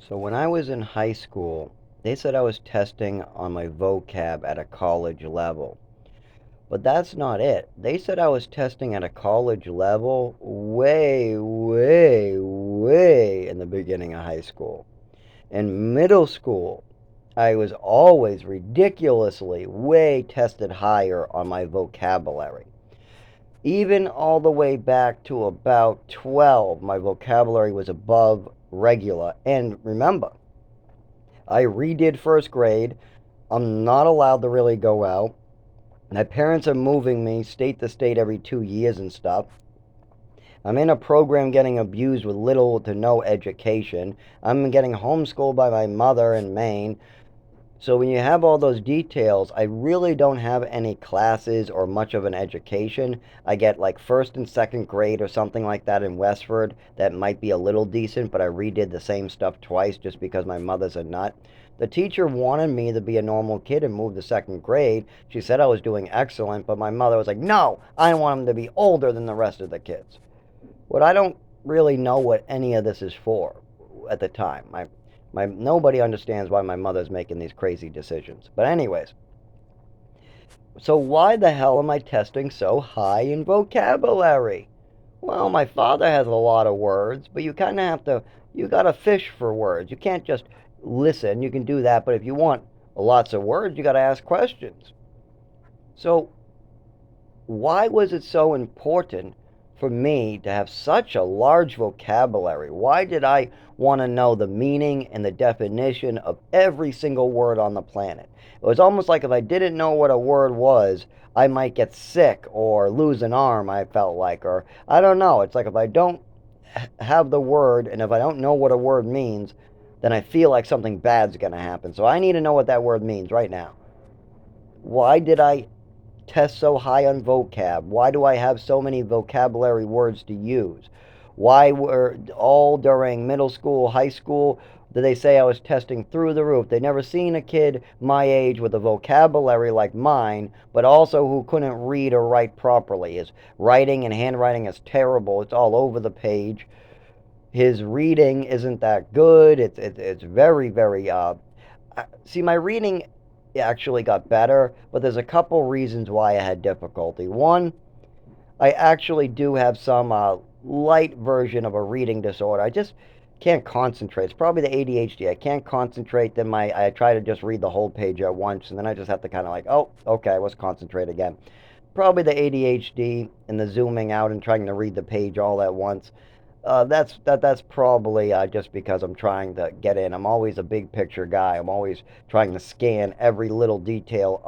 So when I was in high school, they said I was testing on my vocab at a college level. But that's not it. They said I was testing at a college level way, way, way in the beginning of high school. In middle school, I was always ridiculously way tested higher on my vocabulary. Even all the way back to about 12, my vocabulary was above regular. And remember, I redid first grade. I'm not allowed to really go out. My parents are moving me state to state every 2 years and stuff. I'm in a program getting abused with little to no education. I'm getting homeschooled by my mother in Maine. So when you have all those details, I really don't have any classes or much of an education. I get like first and second grade or something like that in Westford that might be a little decent, but I redid the same stuff twice just because my mother's a nut. The teacher wanted me to be a normal kid and move to second grade. She said I was doing excellent, but my mother was like, no, I want him to be older than the rest of the kids. What I don't really know what any of this is for at the time. My nobody understands why my mother's making these crazy decisions. But anyways, so why the hell am I testing so high in vocabulary? Well, my father has a lot of words, but you kind of have to you got to fish for words. You can't just listen. You can do that, but if you want lots of words, you got to ask questions. So, why was it so important for me to have such a large vocabulary? Why did I want to know the meaning and the definition of every single word on the planet? It was almost like if I didn't know what a word was, I might get sick or lose an arm, I felt like. Or I don't know. It's like if I don't have the word and if I don't know what a word means, then I feel like something bad's going to happen. So I need to know what that word means right now. Why did I test so high on vocab? Why do I have so many vocabulary words to use? Why were all during middle school, high school, did they say I was testing through the roof? They never seen a kid my age with a vocabulary like mine, but also who couldn't read or write properly. His writing and handwriting is terrible. It's all over the page. His reading isn't that good. It's very, very see, my reading actually got better, but there's a couple reasons why I had difficulty. One, I actually do have some light version of a reading disorder. I just can't concentrate. It's probably the ADHD. I can't concentrate. Then I try to just read the whole page at once, and then I just have to kind of like, oh, okay, let's concentrate again. Probably the ADHD and the zooming out and trying to read the page all at once. That's probably just because I'm trying to get in. I'm always a big picture guy. I'm always trying to scan every little detail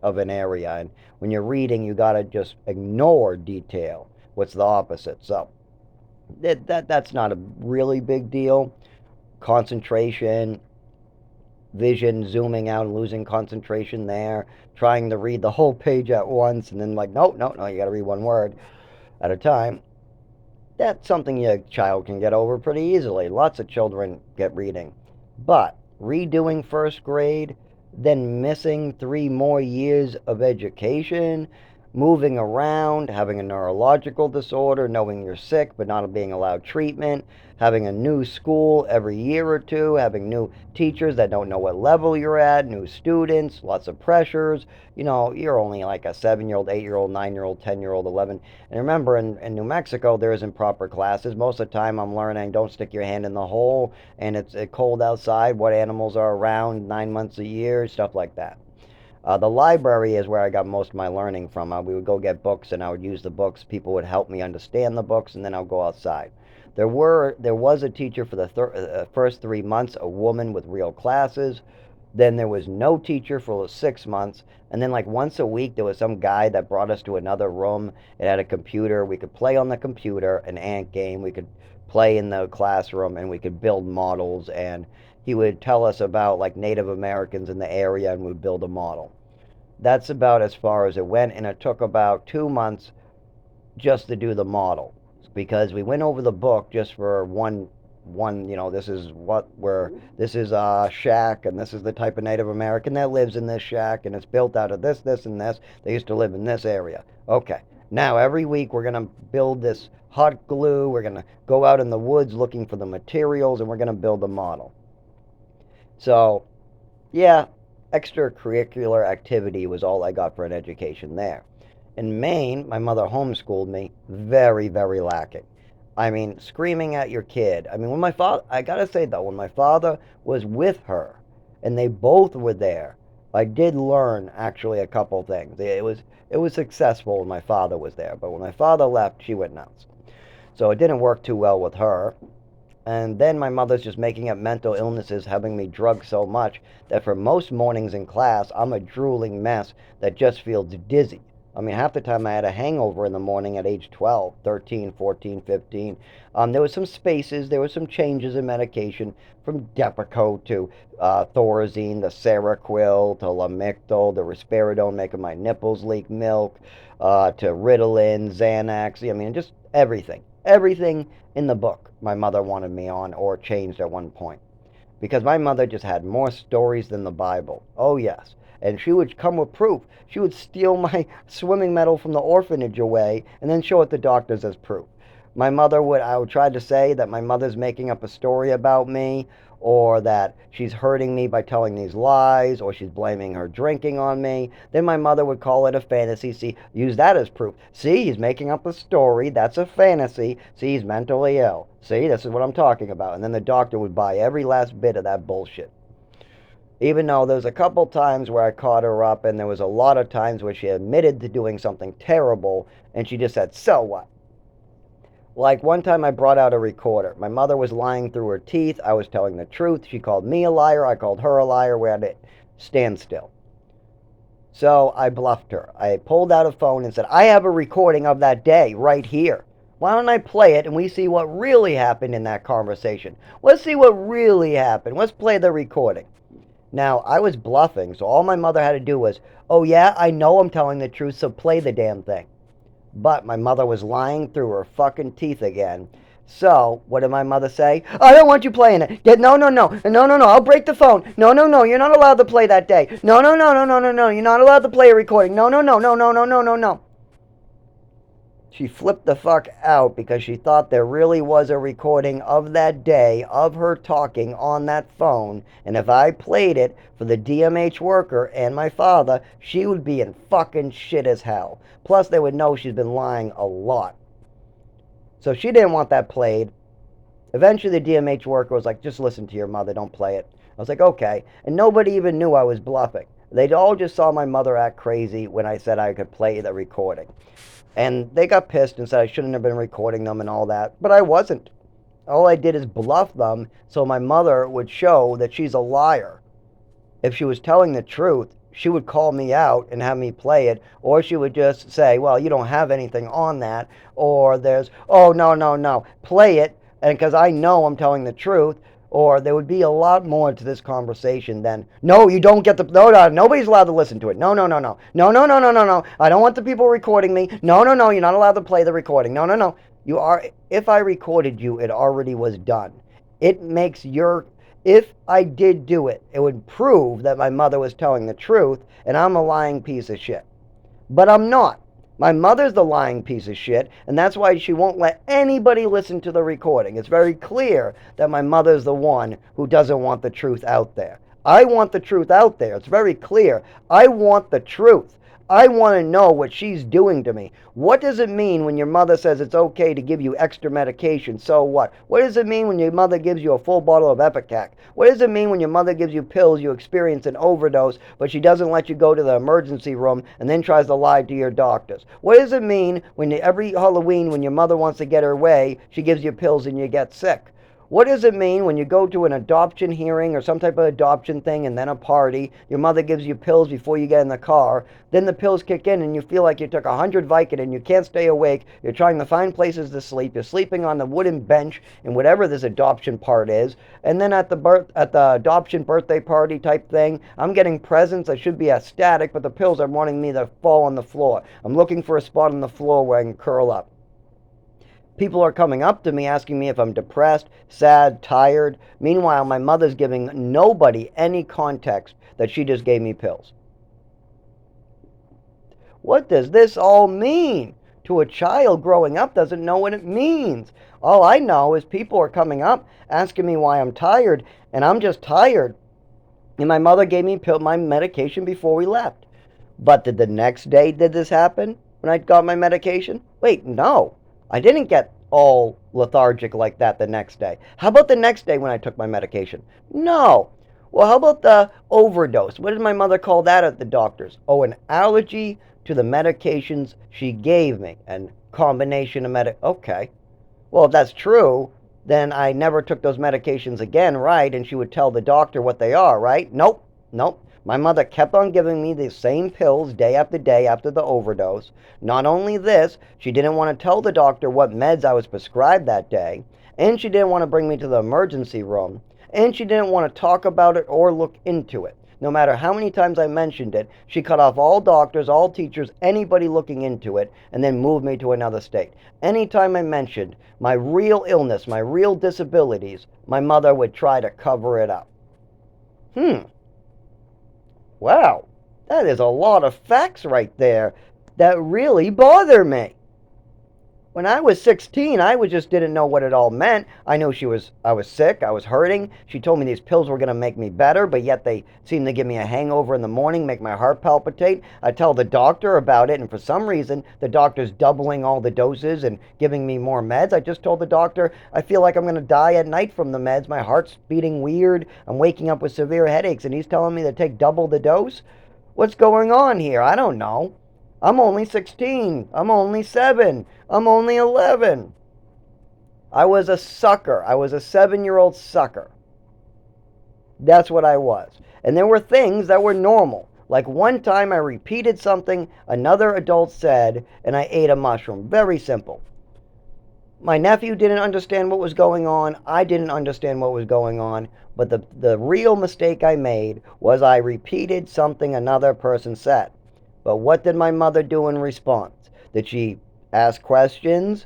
of an area. And when you're reading, you gotta just ignore detail. What's the opposite? So that's not a really big deal. Concentration, vision, zooming out and losing concentration there. Trying to read the whole page at once, and then like, no, no, no, you gotta read one word at a time. That's something your child can get over pretty easily. Lots of children get reading. But redoing first grade, then missing 3 more years of education, moving around, having a neurological disorder, knowing you're sick but not being allowed treatment, having a new school every year or two, having new teachers that don't know what level you're at, new students, lots of pressures. You know, you're only like a 7 year old, 8 year old, 9 year old, 10 year old, 11. And remember, in New Mexico, there isn't proper classes. Most of the time, I'm learning don't stick your hand in the hole, and it's cold outside, what animals are around 9 months a year, stuff like that. The library is where I got most of my learning from. We would go get books, and I would use the books. People would help me understand the books, and then I'll go outside. There was a teacher for the first 3 months, a woman with real classes. Then there was no teacher for 6 months, and then like once a week there was some guy that brought us to another room. It had a computer. We could play on the computer, an ant game. We could play in the classroom, and we could build models. And he would tell us about like Native Americans in the area, and we'd build a model. That's about as far as it went, and it took about 2 months just to do the model because we went over the book just for one. This is what we're this is a shack, and this is the type of Native American that lives in this shack, and it's built out of this and this. They used to live in this area. Okay, now every week we're going to build this hot glue. We're going to go out in the woods looking for the materials, and we're going to build a model. So, yeah, extracurricular activity was all I got for an education there. In Maine, my mother homeschooled me, very, very lacking. I mean, screaming at your kid. I mean, when my father, I gotta say though, when my father was with her and they both were there, I did learn actually a couple things. It was successful when my father was there, but when my father left, she went nuts. So it didn't work too well with her. And then my mother's just making up mental illnesses, having me drugged so much that for most mornings in class, I'm a drooling mess that just feels dizzy. I mean, half the time I had a hangover in the morning at age 12, 13, 14, 15. There was some spaces, there were some changes in medication from Depakote to Thorazine, the Seroquel, to Lamictal, the Risperidone making my nipples leak milk, to Ritalin, Xanax. I mean, just everything. Everything in the book my mother wanted me on or changed at one point. Because my mother just had more stories than the Bible. Oh, yes. And she would come with proof. She would steal my swimming medal from the orphanage away and then show it to doctors as proof. I would try to say that my mother's making up a story about me, or that she's hurting me by telling these lies, or she's blaming her drinking on me. Then my mother would call it a fantasy. See, use that as proof. See, he's making up a story. That's a fantasy. See, he's mentally ill. See, this is what I'm talking about. And then the doctor would buy every last bit of that bullshit. Even though there was a couple times where I caught her up, and there was a lot of times where she admitted to doing something terrible, and she just said, so what? Like one time I brought out a recorder. My mother was lying through her teeth. I was telling the truth. She called me a liar. I called her a liar. We had to stand still. So I bluffed her. I pulled out a phone and said, I have a recording of that day right here. Why don't I play it and we see what really happened in that conversation? Let's see what really happened. Let's play the recording. Now, I was bluffing, so all my mother had to do was, oh yeah, I know I'm telling the truth, so play the damn thing. But my mother was lying through her fucking teeth again. So, what did my mother say? I don't want you playing it. No, no, no. No, no, no. I'll break the phone. No, no, no. You're not allowed to play that day. No, no, no, no, no, no, no. You're not allowed to play a recording. No, no, no, no, no, no, no, no, no. She flipped the fuck out because she thought there really was a recording of that day of her talking on that phone, and if I played it for the DMH worker and my father, she would be in fucking shit as hell. Plus, they would know she's been lying a lot. So she didn't want that played. Eventually, the DMH worker was like, just listen to your mother, don't play it. I was like, okay. And nobody even knew I was bluffing. They all just saw my mother act crazy when I said I could play the recording. And they got pissed and said I shouldn't have been recording them and all that. But I wasn't. All I did is bluff them so my mother would show that she's a liar. If she was telling the truth, she would call me out and have me play it, or she would just say, well, you don't have anything on that, or there's, oh, no, no, no, play it, and because I know I'm telling the truth, or there would be a lot more to this conversation than, no, you don't get the, no, no, nobody's allowed to listen to it. No, no, no, no, no, no, no, no, no, no. I don't want the people recording me. No, no, no, you're not allowed to play the recording. No, no, no. You are, if I recorded you, it already was done. It makes your, if I did do it, it would prove that my mother was telling the truth and I'm a lying piece of shit. But I'm not. My mother's the lying piece of shit, and that's why she won't let anybody listen to the recording. It's very clear that my mother's the one who doesn't want the truth out there. I want the truth out there. It's very clear. I want the truth. I want to know what she's doing to me. What does it mean when your mother says it's okay to give you extra medication? So what? What does it mean when your mother gives you a full bottle of Epicac? What does it mean when your mother gives you pills you experience an overdose, but she doesn't let you go to the emergency room and then tries to lie to your doctors? What does it mean when every Halloween when your mother wants to get her way, she gives you pills and you get sick? What does it mean when you go to an adoption hearing or some type of adoption thing and then a party, your mother gives you pills before you get in the car, then the pills kick in and you feel like you took 100 Vicodin, you can't stay awake, you're trying to find places to sleep, you're sleeping on the wooden bench in whatever this adoption part is, and then at the adoption birthday party type thing, I'm getting presents, I should be ecstatic, but the pills are wanting me to fall on the floor. I'm looking for a spot on the floor where I can curl up. People are coming up to me asking me if I'm depressed, sad, tired. Meanwhile, my mother's giving nobody any context that she just gave me pills. What does this all mean? to a child growing up doesn't know what it means. All I know is people are coming up asking me why I'm tired, and I'm just tired. And my mother gave me my medication before we left. But did the next day did this happen when I got my medication? Wait, no. I didn't get all lethargic like that the next day. How about the next day when I took my medication? No. Well, how about the overdose? What did my mother call that at the doctor's? Oh, an allergy to the medications she gave me. And combination of Okay. Well, if that's true, then I never took those medications again, right? And she would tell the doctor what they are, right? Nope. Nope. My mother kept on giving me the same pills day after the overdose. Not only this, she didn't want to tell the doctor what meds I was prescribed that day, and she didn't want to bring me to the emergency room, and she didn't want to talk about it or look into it. No matter how many times I mentioned it, she cut off all doctors, all teachers, anybody looking into it, and then moved me to another state. Anytime I mentioned my real illness, my real disabilities, my mother would try to cover it up. Wow, that is a lot of facts right there that really bother me. When I was 16, I just didn't know what it all meant. I knew I was sick, I was hurting. She told me these pills were going to make me better, but yet they seemed to give me a hangover in the morning, make my heart palpitate. I tell the doctor about it, and for some reason, the doctor's doubling all the doses and giving me more meds. I just told the doctor, I feel like I'm going to die at night from the meds. My heart's beating weird. I'm waking up with severe headaches, and he's telling me to take double the dose? What's going on here? I don't know. I'm only 16. I'm only 7. I'm only 11. I was a sucker. I was a 7-year-old sucker. That's what I was. And there were things that were normal. Like one time I repeated something another adult said, and I ate a mushroom. Very simple. My nephew didn't understand what was going on. I didn't understand what was going on. But the real mistake I made was I repeated something another person said. But what did my mother do in response? Did she ask questions?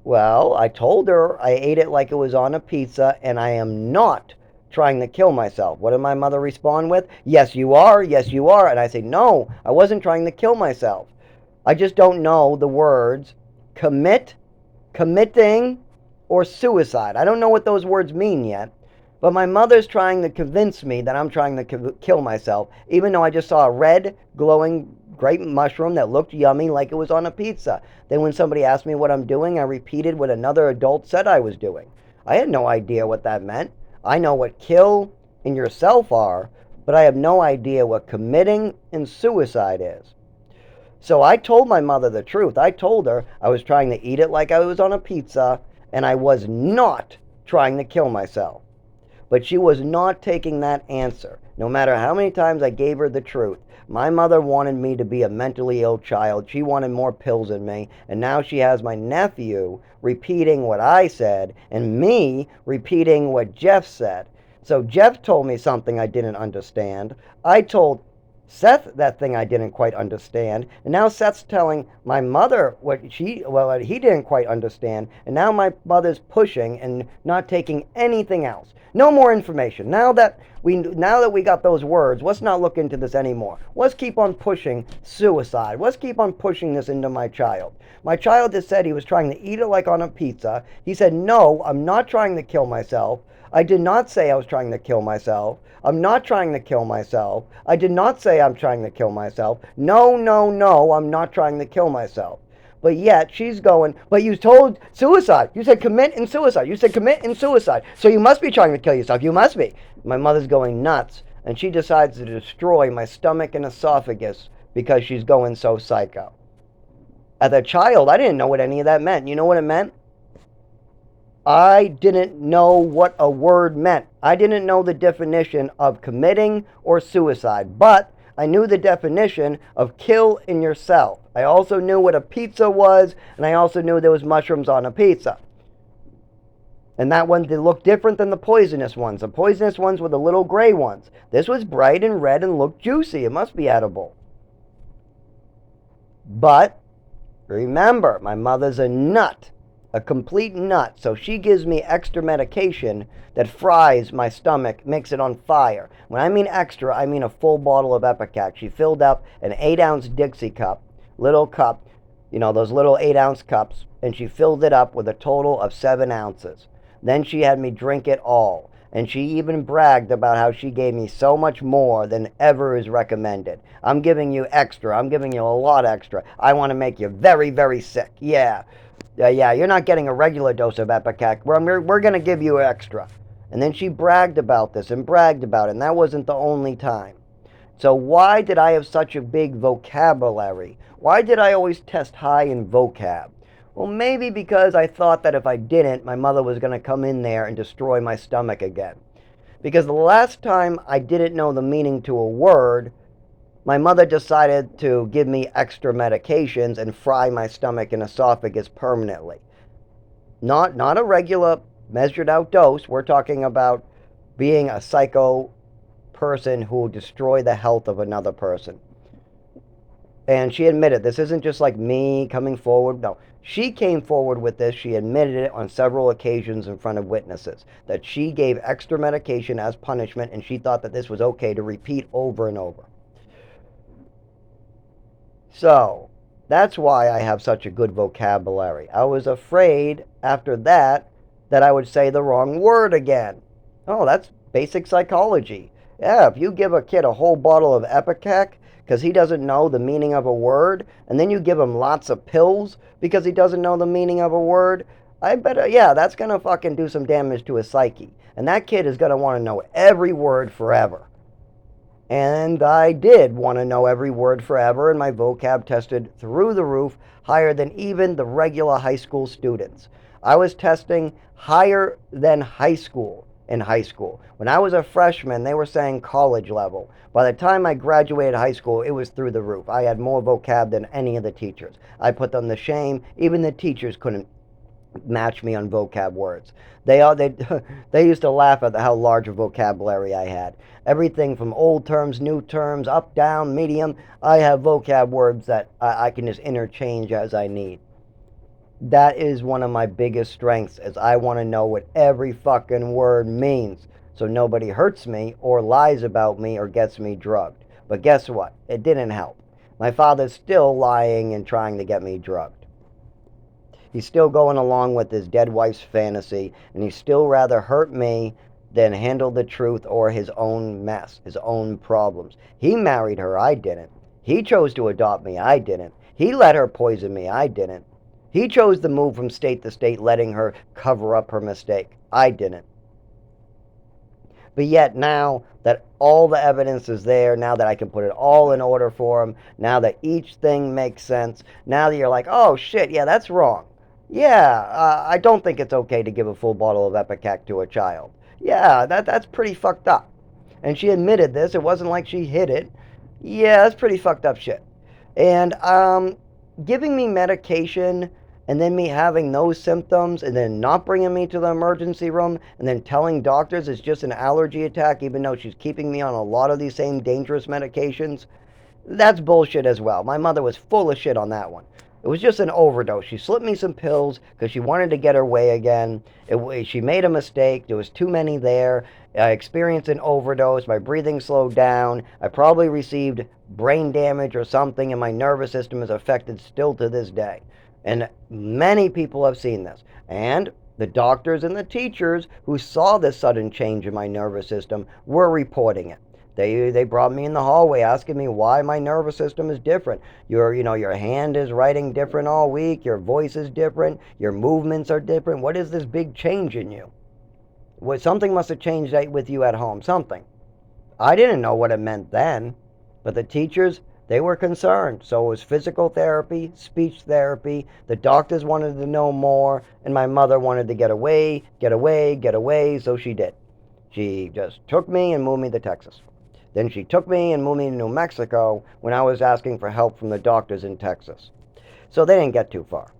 Well, I told her I ate it like it was on a pizza, and I am not trying to kill myself. What did my mother respond with? Yes, you are. Yes, you are. And I say, no, I wasn't trying to kill myself. I just don't know the words committing, or suicide. I don't know what those words mean yet. But my mother's trying to convince me that I'm trying to kill myself, even though I just saw a red, glowing, great mushroom that looked yummy like it was on a pizza. Then when somebody asked me what I'm doing, I repeated what another adult said I was doing. I had no idea what that meant. I know what kill and yourself are, but I have no idea what committing and suicide is. So I told my mother the truth. I told her I was trying to eat it like I was on a pizza, and I was not trying to kill myself. But she was not taking that answer. No matter how many times I gave her the truth, my mother wanted me to be a mentally ill child. She wanted more pills in me. And now she has my nephew repeating what I said and me repeating what Jeff said. So Jeff told me something I didn't understand. I told Seth that thing I didn't quite understand. And now Seth's telling my mother what he didn't quite understand. And now my mother's pushing and not taking anything else. No more information. Now that we got those words, let's not look into this anymore. Let's keep on pushing suicide. Let's keep on pushing this into my child. My child has said he was trying to eat it like on a pizza. He said, no, I'm not trying to kill myself. I did not say I was trying to kill myself. I'm not trying to kill myself. I did not say I'm trying to kill myself. No, no, no, I'm not trying to kill myself. But yet she's going, but you told suicide. You said commit and suicide. You said commit and suicide. So you must be trying to kill yourself. You must be. My mother's going nuts, and she decides to destroy my stomach and esophagus because she's going so psycho. As a child, I didn't know what any of that meant. You know what it meant? I didn't know what a word meant. I didn't know the definition of committing or suicide, but I knew the definition of kill in yourself. I also knew what a pizza was, and I also knew there was mushrooms on a pizza. And that one did look different than the poisonous ones. The poisonous ones were the little gray ones. This was bright and red and looked juicy. It must be edible. But remember, my mother's a nut. A complete nut. So she gives me extra medication that fries my stomach, makes it on fire. When I mean extra, I mean a full bottle of Epicac. She filled up an 8-ounce Dixie cup, little cup, those little 8-ounce cups, and she filled it up with a total of 7 ounces. Then she had me drink it all. And she even bragged about how she gave me so much more than ever is recommended. I'm giving you extra. I'm giving you a lot extra. I want to make you very, very sick. Yeah. Yeah, you're not getting a regular dose of Ipecac. We're going to give you extra. And then she bragged about this and bragged about it, and that wasn't the only time. So why did I have such a big vocabulary? Why did I always test high in vocab? Well, maybe because I thought that if I didn't, my mother was going to come in there and destroy my stomach again. Because the last time I didn't know the meaning to a word, my mother decided to give me extra medications and fry my stomach and esophagus permanently. Not a regular measured out dose. We're talking about being a psycho person who destroy the health of another person. And she admitted this isn't just like me coming forward. No, she came forward with this. She admitted it on several occasions in front of witnesses that she gave extra medication as punishment, and she thought that this was okay to repeat over and over. So that's why I have such a good vocabulary. I was afraid after that I would say the wrong word again. Oh, that's basic psychology. Yeah, if you give a kid a whole bottle of Ipecac because he doesn't know the meaning of a word, and then you give him lots of pills because he doesn't know the meaning of a word, I bet, yeah, that's going to fucking do some damage to his psyche. And that kid is going to want to know every word forever. And I did want to know every word forever, and my vocab tested through the roof, higher than even the regular high school students. I was testing higher than high school in high school. When I was a freshman, they were saying college level. By the time I graduated high school, it was through the roof. I had more vocab than any of the teachers. I put them to shame. Even the teachers couldn't match me on vocab words. They used to laugh at how large a vocabulary I had. Everything from old terms, new terms, up, down, medium. I have vocab words that I can just interchange as I need. That is one of my biggest strengths, is I want to know what every fucking word means, so nobody hurts me or lies about me or gets me drugged. But guess what? It didn't help. My father's still lying and trying to get me drugged. He's still going along with his dead wife's fantasy, and he'd still rather hurt me than handle the truth or his own mess, his own problems. He married her, I didn't. He chose to adopt me, I didn't. He let her poison me, I didn't. He chose to move from state to state, letting her cover up her mistake. I didn't. But yet now that all the evidence is there, now that I can put it all in order for him, now that each thing makes sense, now that you're like, oh shit, yeah, that's wrong. Yeah, I don't think it's okay to give a full bottle of Ipecac to a child. Yeah, that's pretty fucked up. And she admitted this. It wasn't like she hid it. Yeah, that's pretty fucked up shit. And giving me medication and then me having those symptoms and then not bringing me to the emergency room and then telling doctors it's just an allergy attack even though she's keeping me on a lot of these same dangerous medications, that's bullshit as well. My mother was full of shit on that one. It was just an overdose. She slipped me some pills because she wanted to get her way again. She made a mistake. There was too many there. I experienced an overdose. My breathing slowed down. I probably received brain damage or something, and my nervous system is affected still to this day. And many people have seen this. And the doctors and the teachers who saw this sudden change in my nervous system were reporting it. They brought me in the hallway asking me why my nervous system is different. Your hand is writing different all week. Your voice is different. Your movements are different. What is this big change in you? Something must have changed with you at home. Something. I didn't know what it meant then, but the teachers, they were concerned. So it was physical therapy, speech therapy. The doctors wanted to know more, and my mother wanted to get away, so she did. She just took me and moved me to Texas. Then she took me and moved me to New Mexico when I was asking for help from the doctors in Texas. So they didn't get too far.